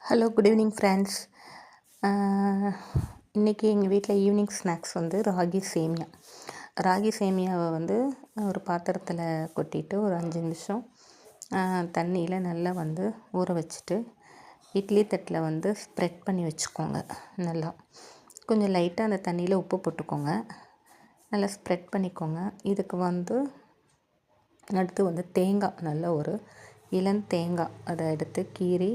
Hello, good evening friends. இன்றைக்கி எங்கள் வீட்டில் ஈவினிங் ஸ்நாக்ஸ் வந்து ராகி சேமியாவை வந்து ஒரு பாத்திரத்தில் கொட்டிட்டு ஒரு 5 நிமிஷம் தண்ணியில் நல்லா வந்து ஊற வச்சுட்டு இட்லி தட்டில் வந்து ஸ்ப்ரெட் பண்ணி வச்சுக்கோங்க. நல்லா கொஞ்சம் லைட்டாக அந்த தண்ணியில் உப்பு போட்டுக்கோங்க. நல்லா ஸ்ப்ரெட் பண்ணிக்கோங்க. இதுக்கு வந்து அடுத்து வந்து தேங்காய், நல்ல ஒரு இளந்தேங்காய் அதை எடுத்து கீறி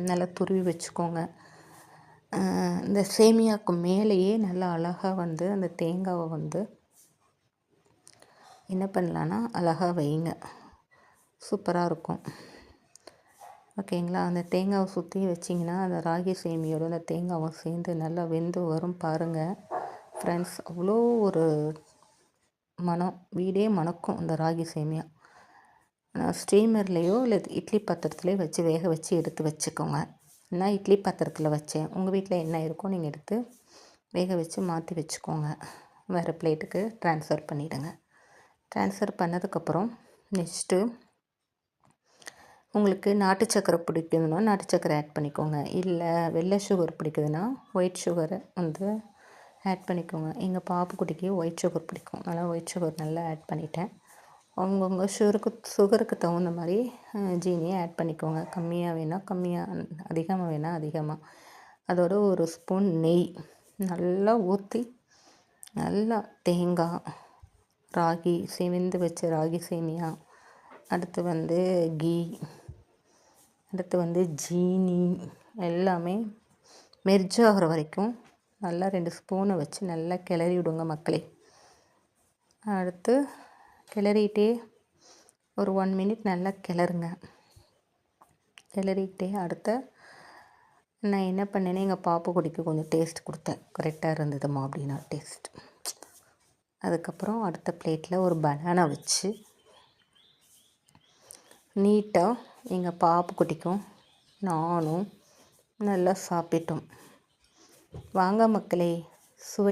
நல்லா துருவி வச்சுக்கோங்க. இந்த சேமியாவுக்கு மேலேயே நல்லா அழகாக வந்து அந்த தேங்காவை வந்து என்ன பண்ணலான்னா அழகாக வைங்க, சூப்பராக இருக்கும். ஓகேங்களா? அந்த தேங்காவை சுற்றி வச்சிங்கன்னா அந்த ராகி சேமியோட அந்த தேங்காவும் சேர்ந்து நல்லா வெந்து வரும் பாருங்கள் ஃப்ரெண்ட்ஸ். அவ்வளோ ஒரு மனம், வீடே மணக்கும் அந்த ராகி சேமியா. ஸ்டீமர்லேயோ இல்லை இட்லி பாத்திரத்துலேயோ வச்சு வேக வச்சு எடுத்து வச்சுக்கோங்க. நான் இட்லி பாத்திரத்தில் வச்சேன். உங்கள் வீட்டில் என்ன இருக்கோ நீங்கள் எடுத்து வேக வச்சு மாற்றி வச்சுக்கோங்க. வேறு பிளேட்டுக்கு ட்ரான்ஸ்ஃபர் பண்ணிவிடுங்க. ட்ரான்ஸ்ஃபர் பண்ணதுக்கப்புறம் நெக்ஸ்ட்டு உங்களுக்கு நாட்டு சக்கரை பிடிக்குதுன்னா நாட்டு சக்கரை ஆட் பண்ணிக்கோங்க. இல்லை வெள்ளை சுகர் பிடிக்குதுன்னா ஒயிட் சுகரை வந்து ஆட் பண்ணிக்கோங்க. எங்கள் பாப்புக்குட்டிக்கு ஒயிட் சுகர் பிடிக்கும், அதனால் ஒயிட் சுகர் நல்லா ஆட் பண்ணிட்டேன். அவங்கவுங்க சுகருக்கு தகுந்த மாதிரி ஜீனியை ஆட் பண்ணிக்கோங்க. கம்மியாக வேணால் கம்மியாக, அதிகமாக வேணால் அதிகமாக. அதோட ஒரு ஸ்பூன் நெய் நல்லா ஊற்றி, நல்லா தேங்காய், ராகி வெந்து வச்ச ராகி சேமியா, அடுத்து வந்து கீ, அடுத்து வந்து ஜீனி எல்லாமே மெர்ஜ் ஆகிற வரைக்கும் நல்லா 2 ஸ்பூனை வச்சு நல்லா கிளறி விடுங்க மக்களே. அடுத்து கிளறிட்டே ஒரு 1 மினிட் நல்லா கிளறுங்க. கிளறிட்டே அடுத்த நான் என்ன பண்ணேன்னா எங்கள் பாப்புக்குட்டிக்கு கொஞ்சம் டேஸ்ட் கொடுத்தேன். கரெக்டாக இருந்ததுமா அப்படின்னா டேஸ்ட். அதுக்கப்புறம் அடுத்த பிளேட்டில் ஒரு பனானா வச்சு நீட்டாக எங்கள் பாப்புக்குட்டிக்கும் நானும் நல்லா சாப்பிட்டோம். வாங்க மக்களே, சுவை